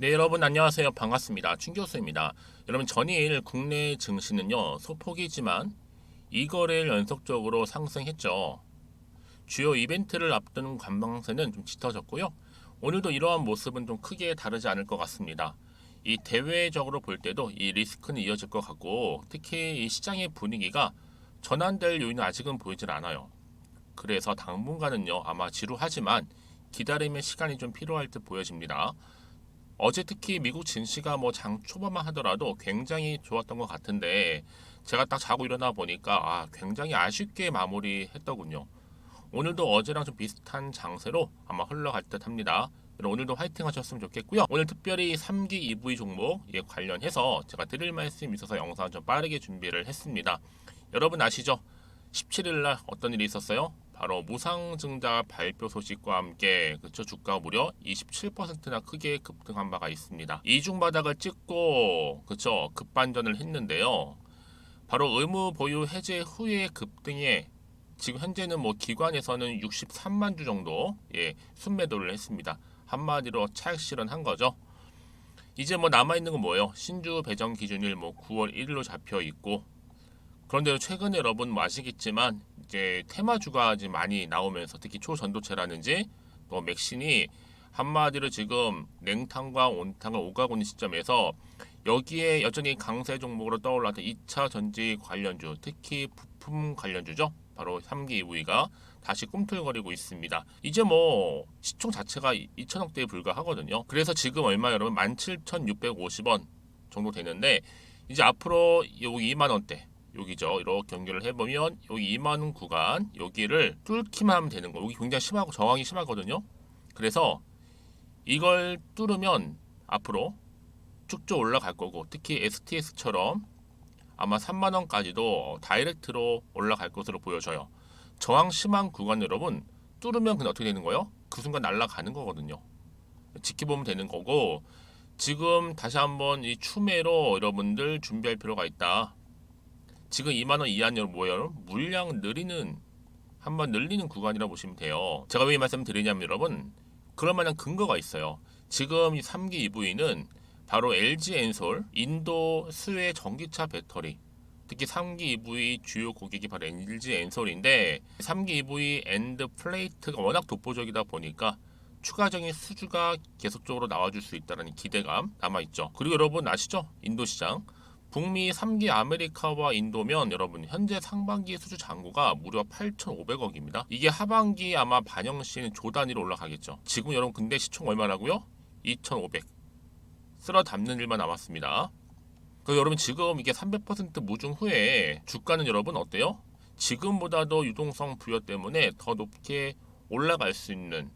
네, 여러분 안녕하세요. 반갑습니다. 춘 교수입니다. 여러분 전일 국내 증시는요, 소폭이지만 2거래일 연속적으로 상승했죠. 주요 이벤트를 앞두는 관망세는 좀 짙어졌고요. 오늘도 이러한 모습은 좀 크게 다르지 않을 것 같습니다. 이 대외적으로 볼 때도 이 리스크는 이어질 것 같고, 특히 이 시장의 분위기가 전환될 요인은 아직은 보이질 않아요. 그래서 당분간은요, 아마 지루하지만 기다림의 시간이 좀 필요할 듯 보여집니다. 어제 특히 미국 증시가 뭐 장 초반만 하더라도 굉장히 좋았던 것 같은데, 제가 딱 자고 일어나 보니까 굉장히 아쉽게 마무리했더군요. 오늘도 어제랑 좀 비슷한 장세로 아마 흘러갈 듯 합니다. 오늘도 화이팅 하셨으면 좋겠고요. 오늘 특별히 3기 EV 종목에 관련해서 제가 드릴 말씀이 있어서 영상 좀 빠르게 준비를 했습니다. 여러분 아시죠? 17일 날 어떤 일이 있었어요? 바로 무상증자 발표 소식과 함께 그쵸, 주가가 무려 27%나 크게 급등한 바가 있습니다. 이중 바닥을 찍고 그쵸, 급반전을 했는데요. 바로 의무 보유 해제 후의 급등에 지금 현재는 뭐 기관에서는 63만 주 정도 순매도를 했습니다. 한마디로 차익 실현한 거죠. 이제 뭐 남아 있는 건 뭐예요? 신주 배정 기준일 뭐 9월 1일로 잡혀 있고, 그런데 최근에 여러분 뭐 아시겠지만 이제 테마주가 이제 많이 나오면서 특히 초전도체라든지 또 맥신이 한마디로 지금 냉탕과 온탕을 오가고 있는 시점에서 여기에 여전히 강세 종목으로 떠올랐던 2차 전지 관련주, 특히 부품 관련주죠. 바로 3기 EV가 다시 꿈틀거리고 있습니다. 이제 뭐 시총 자체가 2천억대에 불과하거든요. 그래서 지금 얼마 여러분 17,650원 정도 되는데, 이제 앞으로 여기 2만 원대 여기죠. 이렇게 연결을 해보면 여기 2만 원 구간 여기를 뚫기만 하면 되는 거. 여기 굉장히 심하고 저항이 심하거든요. 그래서 이걸 뚫으면 앞으로 쭉쭉 올라갈 거고, 특히 STS처럼 아마 3만 원까지도 다이렉트로 올라갈 것으로 보여져요. 저항 심한 구간 여러분 뚫으면 그냥 어떻게 되는 거예요? 그 순간 날아가는 거거든요. 지켜보면 되는 거고, 지금 다시 한번 이 추매로 여러분들 준비할 필요가 있다. 지금 2만 원 이하는 뭐예요? 물량 느리는 한번 늘리는 구간이라 보시면 돼요. 제가 왜 이 말씀 드리냐면 여러분, 그럴 만한 근거가 있어요. 지금 이 3기 EV는 바로 LG 엔솔, 인도 수혜 전기차 배터리, 특히 3기 EV 주요 고객이 바로 LG 엔솔인데, 3기 EV 엔드 플레이트가 워낙 독보적이다 보니까 추가적인 수주가 계속적으로 나와줄 수 있다는 기대감 남아있죠. 그리고 여러분 아시죠? 인도 시장. 북미 3기 아메리카와 인도면 여러분 현재 상반기 수주 잔고가 무려 8,500억입니다. 이게 하반기 아마 반영 시에는 조 단위로 올라가겠죠. 지금 여러분 근데 시총 얼마라고요? 2,500. 쓸어 담는 일만 남았습니다. 그 여러분 지금 이게 300% 무중 후에 주가는 여러분 어때요? 지금보다도 유동성 부여 때문에 더 높게 올라갈 수 있는,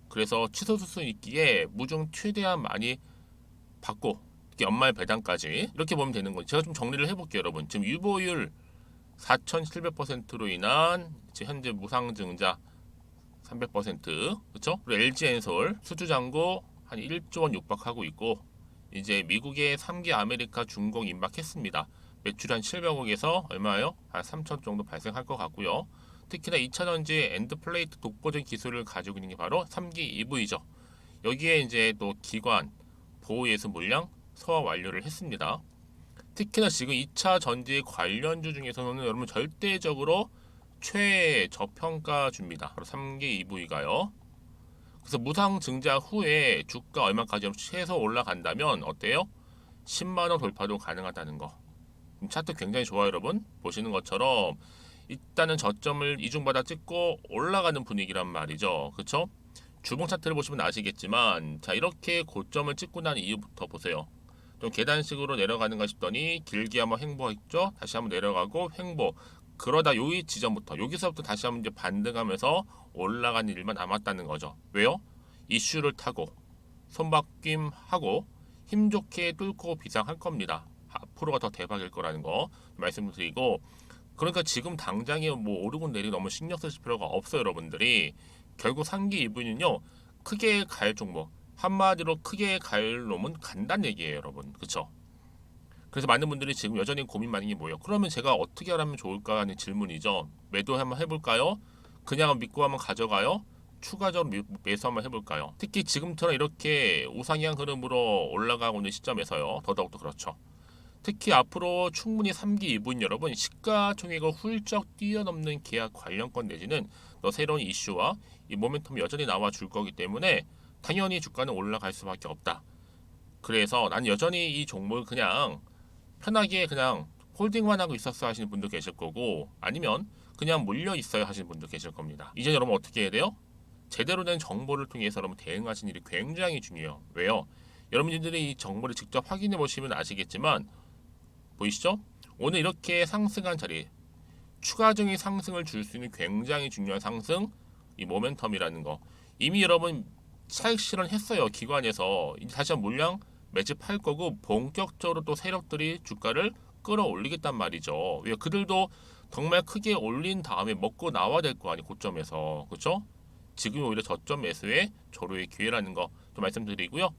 그래서 취소 수순 있기에 무중 최대한 많이 받고 연말 배당까지 이렇게 보면 되는 거죠. 제가 좀 정리를 해볼게요, 여러분. 지금 유보율 4,700%로 인한 현재 무상증자 300%, 그렇죠? 그리고 LG엔솔 수주잔고 한 1조 원 육박하고 있고, 이제 미국의 3기 아메리카 준공 임박했습니다. 매출 한 700억에서 얼마예요? 한 3천 정도 발생할 것 같고요. 특히나 2차전지 엔드플레이트 독보적 기술을 가지고 있는 게 바로 3기 EV죠. 여기에 이제 또 기관, 보호예수 물량 소화 완료를 했습니다. 특히나 지금 2차 전지 관련주 중에서는 여러분 절대적으로 최저평가주입니다. 바로 3기 EV가요. 그래서 무상 증자 후에 주가 얼마까지 최소 올라간다면 어때요? 10만 원 돌파도 가능하다는 거. 차트 굉장히 좋아요, 여러분. 보시는 것처럼 일단은 저점을 이중바닥 찍고 올라가는 분위기란 말이죠. 그렇죠? 주봉 차트를 보시면 아시겠지만, 자, 이렇게 고점을 찍고 난 이후부터 보세요. 좀 계단식으로 내려가는가 싶더니 길게 한번 횡보했죠. 다시 한번 내려가고 횡보. 그러다 요 지점부터 여기서부터 다시 한번 이제 반등하면서 올라가는 일만 남았다는 거죠. 왜요? 이슈를 타고 손바뀜하고 힘 좋게 뚫고 비상할 겁니다. 앞으로가 더 대박일 거라는 거 말씀을 드리고, 그러니까 지금 당장에 뭐 오르고 내리고 너무 신경 쓰실 필요가 없어요, 여러분들이. 결국 상기 2분은요 크게 갈 종목, 한마디로 크게 갈 놈은 간다는 얘기예요, 여러분. 그쵸? 그래서 많은 분들이 지금 여전히 고민 많은 게 뭐예요? 그러면 제가 어떻게 하면 좋을까 하는 질문이죠. 매도 한번 해볼까요? 그냥 믿고 한번 가져가요? 추가적으로 매수 한번 해볼까요? 특히 지금처럼 이렇게 우상향 흐름으로 올라가고 있는 시점에서요. 더더욱더 그렇죠. 특히 앞으로 충분히 3기 2분 여러분 시가총액을 훌쩍 뛰어넘는 계약 관련권 내지는 또 새로운 이슈와 이 모멘텀이 여전히 나와 줄 거기 때문에 당연히 주가는 올라갈 수밖에 없다. 그래서 난 여전히 이 종목을 그냥 편하게 그냥 홀딩만 하고 있었어 하시는 분도 계실 거고 아니면 그냥 물려 있어야 하시는 분도 계실 겁니다. 이제 여러분 어떻게 해야 돼요? 제대로 된 정보를 통해서 여러분 대응하시는 일이 굉장히 중요해요. 왜요? 여러분들이 이 정보를 직접 확인해 보시면 아시겠지만 보이시죠? 오늘 이렇게 상승한 자리 추가적인 상승을 줄 수 있는 굉장히 중요한 상승 이 모멘텀이라는 거 이미 여러분 차익 실현했어요. 기관에서 이제 다시 한번 물량 매집할 거고 본격적으로 또 세력들이 주가를 끌어올리겠단 말이죠. 왜 그들도 정말 크게 올린 다음에 먹고 나와야 될 거 아니에요. 고점에서 그렇죠? 지금 오히려 저점 매수의 조로의 기회라는 거 좀 말씀드리고요.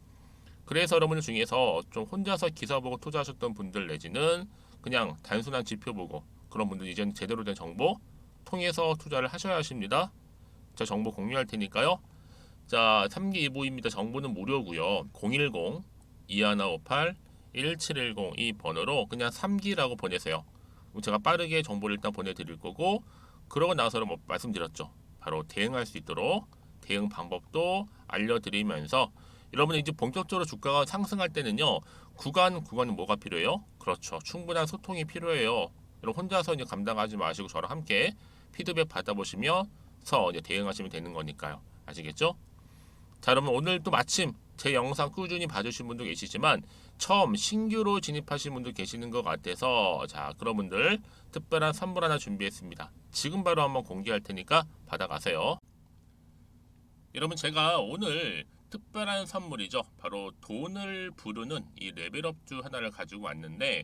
그래서 여러분들 중에서 좀 혼자서 기사 보고 투자하셨던 분들 내지는 그냥 단순한 지표 보고 그런 분들 이제는 제대로 된 정보 통해서 투자를 하셔야 하십니다. 저 정보 공유할 테니까요. 자, 3기 2부입니다. 정보는 무료고요. 010-2158-1710 이 번호로 그냥 3기라고 보내세요. 제가 빠르게 정보를 일단 보내드릴 거고 그러고 나서는 뭐 말씀드렸죠. 바로 대응할 수 있도록 대응 방법도 알려드리면서 여러분 이제 본격적으로 주가가 상승할 때는요. 구간은 뭐가 필요해요? 그렇죠. 충분한 소통이 필요해요. 여러분 혼자서 이제 감당하지 마시고 저랑 함께 피드백 받아보시면서 이제 대응하시면 되는 거니까요. 아시겠죠? 자, 여러분 오늘 또 마침 제 영상 꾸준히 봐주신 분도 계시지만 처음 신규로 진입하신 분도 계시는 것 같아서 자, 그런 분들 특별한 선물 하나 준비했습니다. 지금 바로 한번 공개할 테니까 받아가세요. 여러분 제가 오늘 특별한 선물이죠. 바로 돈을 부르는 이 레벨업주 하나를 가지고 왔는데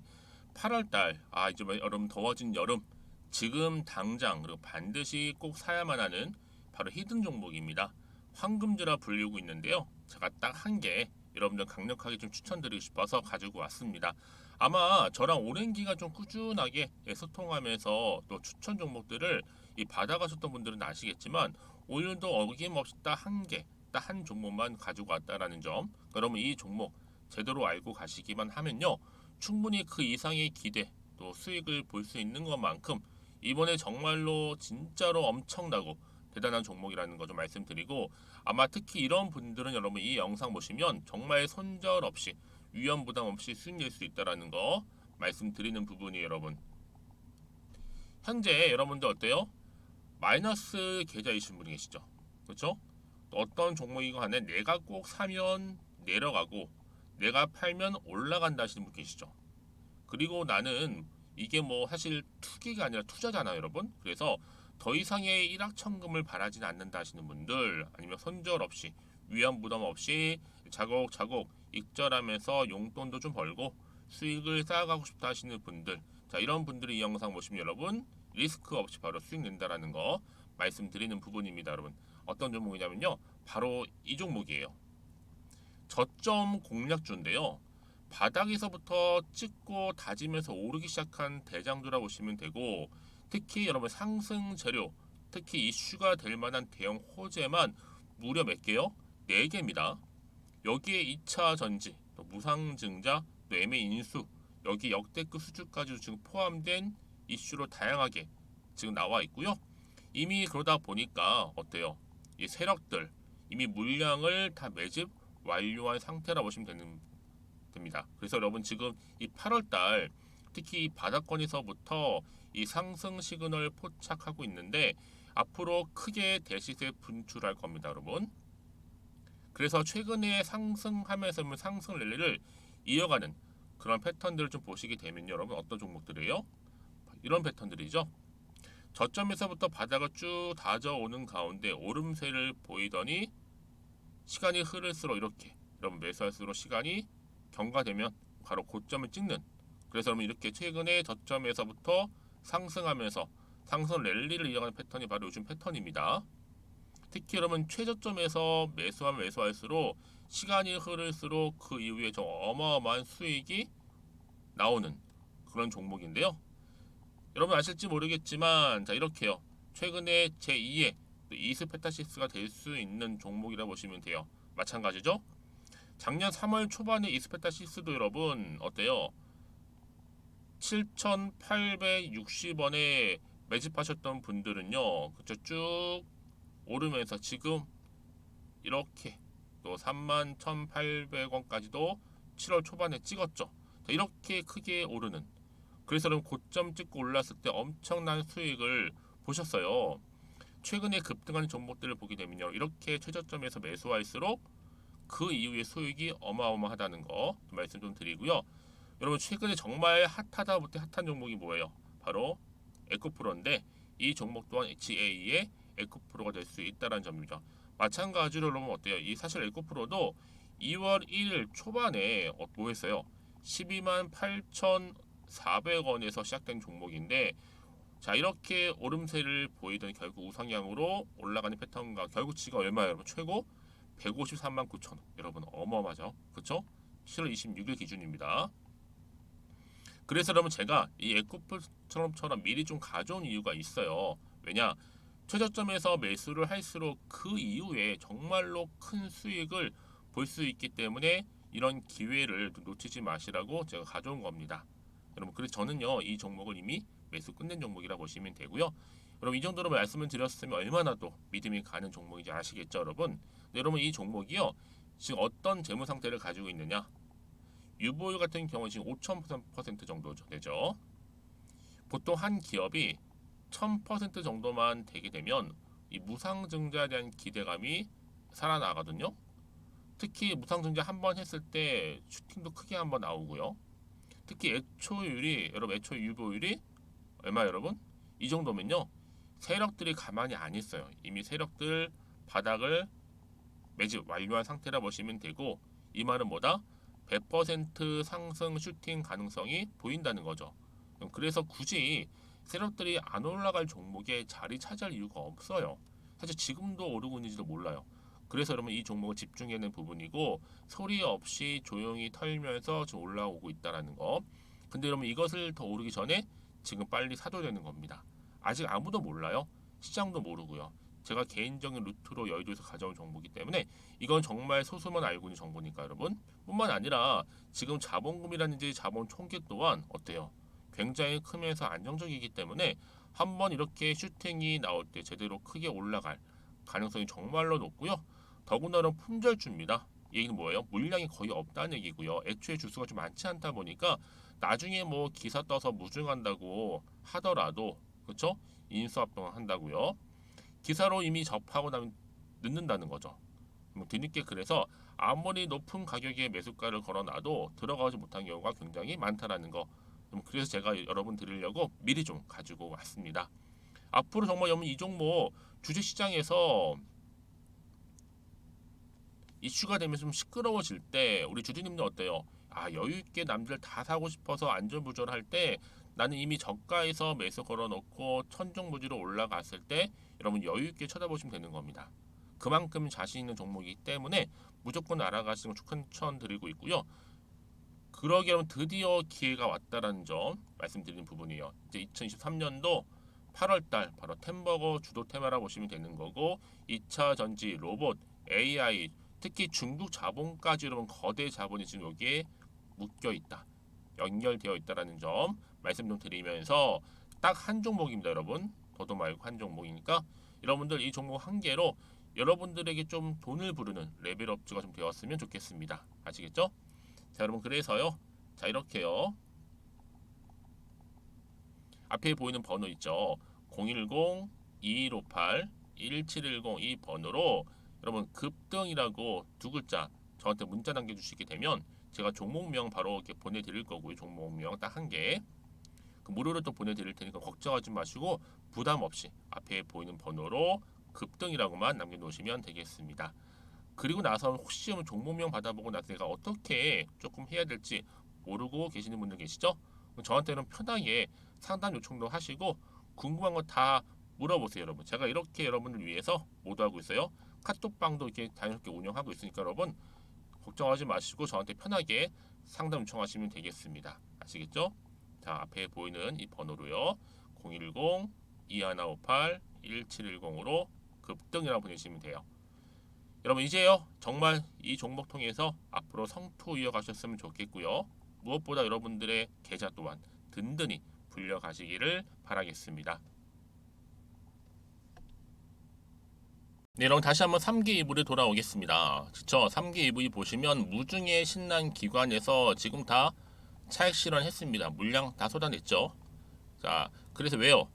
8월달 이제 여러분 더워진 여름 지금 당장 그리고 반드시 꼭 사야만 하는 바로 히든 종목입니다. 황금주라 불리고 있는데요. 제가 딱 한 개 여러분들 강력하게 좀 추천드리고 싶어서 가지고 왔습니다. 아마 저랑 오랜 기간 좀 꾸준하게 소통하면서 또 추천 종목들을 받아가셨던 분들은 아시겠지만 오늘도 어김없이 딱 한 개, 딱 한 종목만 가지고 왔다라는 점. 그러면 이 종목 제대로 알고 가시기만 하면요. 충분히 그 이상의 기대 또 수익을 볼 수 있는 것만큼 이번에 정말로 진짜로 엄청나고 대단한 종목이라는 거 좀 말씀드리고 아마 특히 이런 분들은 여러분 이 영상 보시면 정말 손절 없이 위험 부담 없이 수익 낼 수 있다라는 거 말씀드리는 부분이 여러분 현재 여러분들 어때요? 마이너스 계좌이신 분이 계시죠? 그렇죠? 어떤 종목이건 간에 내가 꼭 사면 내려가고 내가 팔면 올라간다 하시는 분 계시죠? 그리고 나는 이게 뭐 사실 투기가 아니라 투자잖아요, 여러분. 그래서 더 이상의 일확천금을 바라진 않는다 하시는 분들 아니면 손절 없이 위험 부담 없이 자곡자곡 익절하면서 용돈도 좀 벌고 수익을 쌓아가고 싶다 하시는 분들 자 이런 분들이 이 영상 보시면 여러분 리스크 없이 바로 수익 낸다라는 거 말씀드리는 부분입니다, 여러분. 어떤 종목이냐면요. 바로 이 종목이에요. 저점 공략주인데요. 바닥에서부터 찍고 다지면서 오르기 시작한 대장주라 보시면 되고 특히 여러분 상승 재료 특히 이슈가 될 만한 대형 호재만 무려 몇 개요? 4개입니다. 여기에 2차 전지, 또 무상증자, 또 매매 인수 여기 역대급 수주까지 지금 포함된 이슈로 다양하게 지금 나와 있고요. 이미 그러다 보니까 어때요? 이 세력들 이미 물량을 다 매집 완료한 상태라 보시면 됩니다. 그래서 여러분 지금 이 8월달 특히 이 바닥권에서부터 이 상승 시그널 포착하고 있는데 앞으로 크게 대시세 분출할 겁니다, 여러분. 그래서 최근에 상승하면서 상승 랠리를 이어가는 그런 패턴들을 좀 보시게 되면 여러분 어떤 종목들이에요? 이런 패턴들이죠. 저점에서부터 바닥을 쭉 다져오는 가운데 오름세를 보이더니 시간이 흐를수록 이렇게 여러분 매수할수록 시간이 경과되면 바로 고점을 찍는 그래서 여러분 이렇게 최근에 저점에서부터 상승하면서 상승 랠리를 이어가는 패턴이 바로 요즘 패턴입니다. 특히 여러분 최저점에서 매수하면 매수할수록 시간이 흐를수록 그 이후에 좀 어마어마한 수익이 나오는 그런 종목인데요. 여러분 아실지 모르겠지만 자 이렇게요. 최근에 제2의 이스페타시스가 될 수 있는 종목이라 보시면 돼요. 마찬가지죠. 작년 3월 초반에 이스페타시스도 여러분 어때요? 7,860원에 매집하셨던 분들은요, 그쵸, 쭉 오르면서 지금 이렇게 또 31,800원까지도 7월 초반에 찍었죠. 이렇게 크게 오르는, 그래서 여러분 고점 찍고 올랐을 때 엄청난 수익을 보셨어요. 최근에 급등하는 종목들을 보게 되면요, 이렇게 최저점에서 매수할수록 그 이후에 수익이 어마어마하다는 거 말씀 좀 드리고요. 여러분 최근에 정말 핫하다 못해 핫한 종목이 뭐예요? 바로 에코프로인데, 이 종목 또한 HA의 에코프로가 될 수 있다는 점이죠. 마찬가지로 여러분 어때요? 이 사실 에코프로도 2월 1일 초반에 뭐 했어요? 12만 8,400원에서 시작된 종목인데, 자 이렇게 오름세를 보이던 결국 우상향으로 올라가는 패턴과 결국 지가 얼마예요? 여러분 최고 153만 9천 원. 여러분 어마어마하죠? 그쵸? 7월 26일 기준입니다. 그래서 여러분 제가 이 에코프처럼 미리 좀 가져온 이유가 있어요. 왜냐? 최저점에서 매수를 할수록 그 이후에 정말로 큰 수익을 볼 수 있기 때문에 이런 기회를 놓치지 마시라고 제가 가져온 겁니다. 여러분 그래서 저는요 이 종목을 이미 매수 끝낸 종목이라 보시면 되고요. 여러분 이 정도로 말씀을 드렸으면 얼마나 또 믿음이 가는 종목인지 아시겠죠, 여러분? 네, 여러분 이 종목이요 지금 어떤 재무 상태를 가지고 있느냐? 유보율 같은 경우 지금 5,000% 정도 되죠. 보통 한 기업이 1,000% 정도만 되게 되면 이 무상증자에 대한 기대감이 살아나거든요. 특히 무상증자 한 번 했을 때 슈팅도 크게 한번 나오고요. 특히 애초율이 여러분 애초 유보율이 얼마 여러분? 이 정도면요. 세력들이 가만히 안 있어요. 이미 세력들 바닥을 매집 완료한 상태라 보시면 되고, 이 말은 뭐다? 100% 상승 슈팅 가능성이 보인다는 거죠. 그래서 굳이 세력들이 안 올라갈 종목에 자리 차지할 이유가 없어요. 사실 지금도 오르고 있는지도 몰라요. 그래서 여러분 이 종목을 집중해야 하는 부분이고, 소리 없이 조용히 털면서 지금 올라오고 있다는 거. 근데 여러분 이것을 더 오르기 전에 지금 빨리 사둬야 되는 겁니다. 아직 아무도 몰라요. 시장도 모르고요. 제가 개인적인 루트로 여의도에서 가져온 정보이기 때문에 이건 정말 소수만 알고 있는 정보니까 여러분, 뿐만 아니라 지금 자본금이라든지 자본 총계 또한 어때요? 굉장히 크면서 안정적이기 때문에 한번 이렇게 슈팅이 나올 때 제대로 크게 올라갈 가능성이 정말로 높고요. 더군다나 품절주입니다. 이 얘기는 뭐예요? 물량이 거의 없다는 얘기고요. 애초에 주수가 좀 많지 않다 보니까 나중에 뭐 기사 떠서 무증한다고 하더라도, 그렇죠? 인수합병 한다고요. 기사로 이미 접하고 나면 늦는다는 거죠. 뒤늦게, 그래서 아무리 높은 가격에 매수가를 걸어놔도 들어가지 못한 경우가 굉장히 많다라는 거. 그래서 제가 여러분 드리려고 미리 좀 가지고 왔습니다. 앞으로 정말 여러분 이 종목 주식시장에서 이슈가 되면 좀 시끄러워질 때 우리 주주님들 어때요? 아 여유 있게 남들 다 사고 싶어서 안전부절할 때 나는 이미 저가에서 매수 걸어놓고 천정부지로 올라갔을 때 여러분 여유 있게 쳐다보시면 되는 겁니다. 그만큼 자신 있는 종목이기 때문에 무조건 알아가시는 걸 추천드리고 있고요. 그러기 여러분 드디어 기회가 왔다라는 점 말씀드리는 부분이에요. 이제 2023년도 8월달 바로 템버거 주도 테마라 보시면 되는 거고, 2차 전지, 로봇, AI, 특히 중국 자본까지 여러분 거대 자본이 지금 여기에 묶여 있다, 연결되어 있다라는 점 말씀 좀 드리면서 딱 한 종목입니다, 여러분. 더도 말고 한 종목이니까 여러분들 이 종목 한 개로 여러분들에게 좀 돈을 부르는 레벨업주가 좀 되었으면 좋겠습니다. 아시겠죠? 자, 여러분 그래서요. 자, 이렇게요. 앞에 보이는 번호 있죠. 010-2158-1710 이 번호로 여러분 급등이라고 두 글자 저한테 문자 남겨주시게 되면 제가 종목명 바로 이렇게 보내드릴 거고요. 종목명 딱 한 개. 그 무료로 또 보내드릴 테니까 걱정하지 마시고 부담 없이 앞에 보이는 번호로 급등이라고만 남겨놓으시면 되겠습니다. 그리고 나서 혹시 종목명 받아보고 나서 내가 어떻게 조금 해야 될지 모르고 계시는 분들 계시죠? 저한테는 편하게 상담 요청도 하시고 궁금한 거 다 물어보세요, 여러분. 제가 이렇게 여러분을 위해서 모두하고 있어요. 카톡방도 이렇게 자연스럽게 운영하고 있으니까 여러분 걱정하지 마시고 저한테 편하게 상담 요청하시면 되겠습니다. 아시겠죠? 자, 앞에 보이는 이 번호로요. 010-2158-1710으로 급등이라고 보내시면 돼요. 여러분 이제요 정말 이 종목 통해서 앞으로 성투 이어가셨으면 좋겠고요. 무엇보다 여러분들의 계좌 또한 든든히 불려가시기를 바라겠습니다. 네, 여러분 다시 한번 3기 이브로 돌아오겠습니다. 그쵸? 3기 이브 보시면 무중의 신란 기관에서 지금 다 차익 실현했습니다. 물량 다 쏟아냈죠. 자, 그래서 왜요?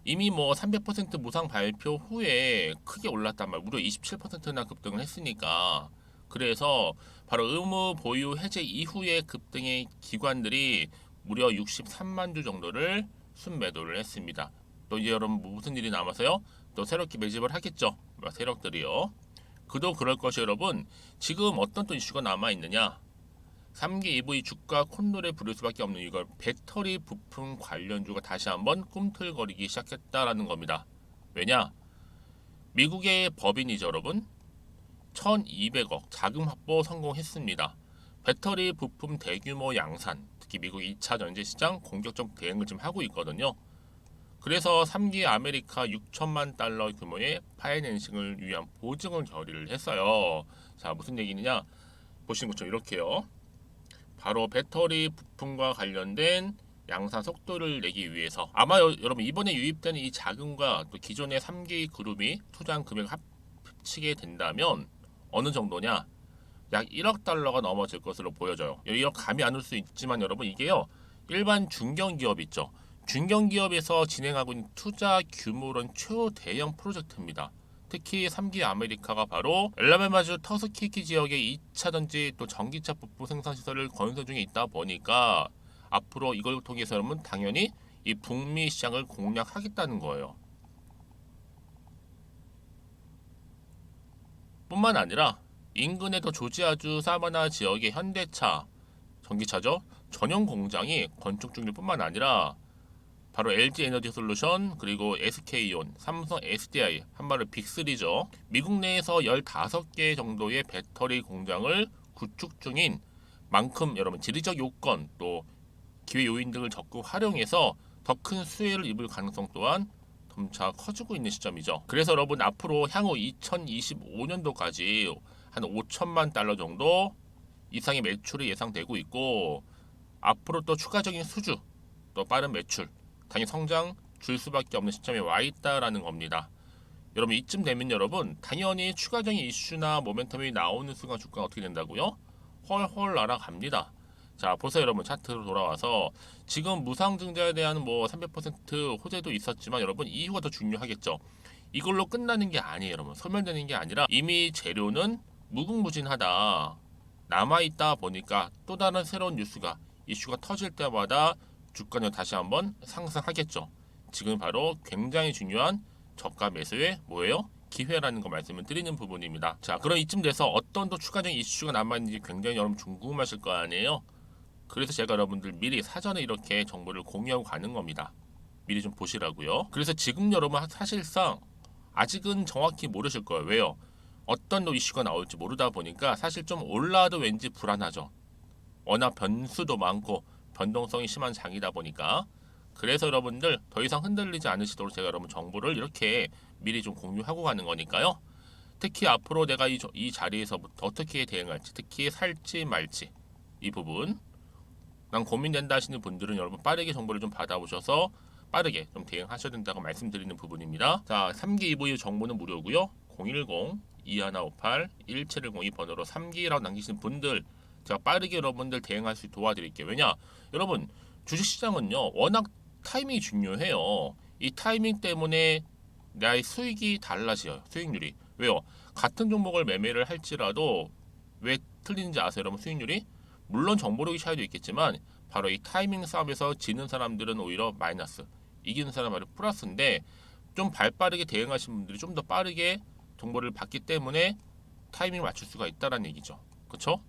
이미 뭐 300% 무상 발표 후에 크게 올랐단 말, 무려 27%나 급등을 했으니까. 그래서 바로 의무 보유 해제 이후에 급등의 기관들이 무려 63만 주 정도를 순매도를 했습니다. 또 이제 여러분 무슨 일이 남아서요? 또 새롭게 매집을 하겠죠. 세력들이요. 그도 그럴 것이 여러분. 지금 어떤 또 이슈가 남아 있느냐? 3기 EV 주가 콧노래 부를 수밖에 없는 이걸 배터리 부품 관련주가 다시 한번 꿈틀거리기 시작했다라는 겁니다. 왜냐? 미국의 법인이죠, 여러분. 1200억 자금 확보 성공했습니다. 배터리 부품 대규모 양산, 특히 미국 2차 전지 시장 공격적 대응을 지금 하고 있거든요. 그래서 3기 아메리카 6천만 달러 규모의 파이낸싱을 위한 보증을 결의를 했어요. 자, 무슨 얘기냐? 보시는 것처럼 이렇게요. 바로 배터리 부품과 관련된 양산 속도를 내기 위해서 아마 여러분 이번에 유입되는 이 자금과 또 기존의 3기 그룹이 투자한 금액을 합치게 된다면 어느 정도냐? 약 1억 달러가 넘어질 것으로 보여져요. 1억 감이 안 올 수 있지만 여러분 이게요. 일반 중견기업 있죠. 중견기업에서 진행하고 있는 투자 규모론 초대형 프로젝트입니다. 특히 3기 아메리카가 바로 엘라베마주 터스키키 지역의 2차전지 또 전기차 부품 생산 시설을 건설 중에 있다 보니까 앞으로 이걸 통해서 여러분 당연히 이 북미 시장을 공략하겠다는 거예요. 뿐만 아니라 인근의 또 조지아주 사바나 지역의 현대차 전기차죠 전용 공장이 건축 중일 뿐만 아니라 바로 LG 에너지 솔루션 그리고 SK온, 삼성 SDI 한마디로 빅3죠. 미국 내에서 15개 정도의 배터리 공장을 구축 중인 만큼 여러분 지리적 요건 또 기회 요인 등을 적극 활용해서 더 큰 수혜를 입을 가능성 또한 점차 커지고 있는 시점이죠. 그래서 여러분 앞으로 향후 2025년도까지 한 5천만 달러 정도 이상의 매출이 예상되고 있고 앞으로 또 추가적인 수주 또 빠른 매출 당연히 성장 줄 수밖에 없는 시점에 와 있다라는 겁니다. 여러분 이쯤 되면 여러분 당연히 추가적인 이슈나 모멘텀이 나오는 순간 주가가 어떻게 된다고요? 헐헐 날아갑니다. 자 보세요 여러분 차트로 돌아와서 지금 무상증자에 대한 뭐 300% 호재도 있었지만 여러분 이유가 더 중요하겠죠. 이걸로 끝나는 게 아니에요 여러분. 소멸되는 게 아니라 이미 재료는 무궁무진하다. 남아있다 보니까 또 다른 새로운 뉴스가 이슈가 터질 때마다 주가는 다시 한번 상승하겠죠. 지금 바로 굉장히 중요한 저가 매수의 뭐예요? 기회라는 거 말씀을 드리는 부분입니다. 자, 그럼 이쯤 돼서 어떤 또 추가적인 이슈가 남아있는지 굉장히 여러분 궁금하실 거 아니에요? 그래서 제가 여러분들 미리 사전에 이렇게 정보를 공유하고 가는 겁니다. 미리 좀 보시라고요. 그래서 지금 여러분 사실상 아직은 정확히 모르실 거예요. 왜요? 어떤 또 이슈가 나올지 모르다 보니까 사실 좀 올라도 왠지 불안하죠. 워낙 변수도 많고 변동성이 심한 장이다 보니까 그래서 여러분들 더 이상 흔들리지 않으시도록 제가 여러분 정보를 이렇게 미리 좀 공유하고 가는 거니까요. 특히 앞으로 내가 이 자리에서부터 어떻게 대응할지 특히 살지 말지 이 부분 난 고민된다 하시는 분들은 여러분 빠르게 정보를 좀 받아보셔서 빠르게 좀 대응하셔야 된다고 말씀드리는 부분입니다. 자 3기 EV 정보는 무료고요. 010-2158-1710 이 번호로 3기라고 남기시는 분들 제가 빠르게 여러분들 대응할 수 있게 도와드릴게요. 왜냐? 여러분 주식시장은요 워낙 타이밍이 중요해요. 이 타이밍 때문에 나의 수익이 달라져요. 수익률이. 왜요? 같은 종목을 매매를 할지라도 왜 틀리는지 아세요? 여러분 수익률이? 물론 정보력이 차이도 있겠지만 바로 이 타이밍 싸움에서 지는 사람들은 오히려 마이너스 이기는 사람은 플러스인데 좀 발빠르게 대응하시는 분들이 좀 더 빠르게 정보를 받기 때문에 타이밍을 맞출 수가 있다는 얘기죠. 그렇죠?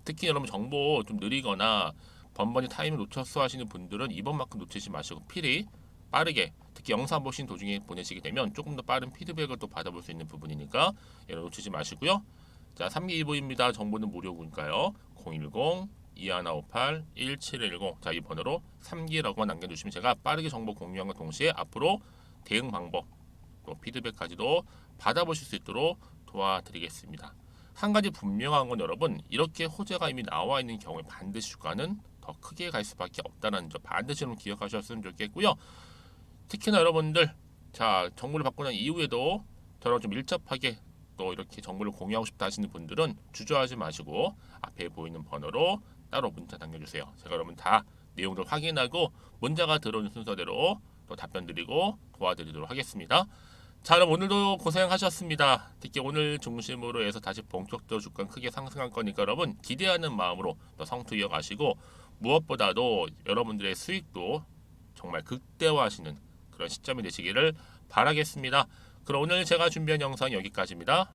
특히 여러분 정보 좀 느리거나 번번이 타이밍을 놓쳤어 하시는 분들은 이번만큼 놓치지 마시고 필히 빠르게 특히 영상 보신 도중에 보내시게 되면 조금 더 빠른 피드백을 또 받아볼 수 있는 부분이니까 여러분 놓치지 마시고요. 자 3기 이보입니다. 정보는 무료니까요. 010-2158-1710 자 이 번호로 3기라고만 남겨주시면 제가 빠르게 정보 공유함과 동시에 앞으로 대응 방법 또 피드백까지도 받아보실 수 있도록 도와드리겠습니다. 한 가지 분명한 건 여러분, 이렇게 호재가 이미 나와 있는 경우에 반드시 주가는 더 크게 갈 수밖에 없다는 점 반드시 좀 기억하셨으면 좋겠고요. 특히나 여러분들 자 정보를 받고 난 이후에도 저랑 좀 밀접하게 또 이렇게 정보를 공유하고 싶다 하시는 분들은 주저하지 마시고 앞에 보이는 번호로 따로 문자 남겨주세요. 제가 여러분 다 내용들 확인하고 문자가 들어오는 순서대로 또 답변 드리고 도와드리도록 하겠습니다. 자, 그럼 오늘도 고생하셨습니다. 특히 오늘 중심으로 해서 다시 본격적으로 주가 크게 상승할 거니까 여러분 기대하는 마음으로 또 성투 이어가시고 무엇보다도 여러분들의 수익도 정말 극대화하시는 그런 시점이 되시기를 바라겠습니다. 그럼 오늘 제가 준비한 영상 여기까지입니다.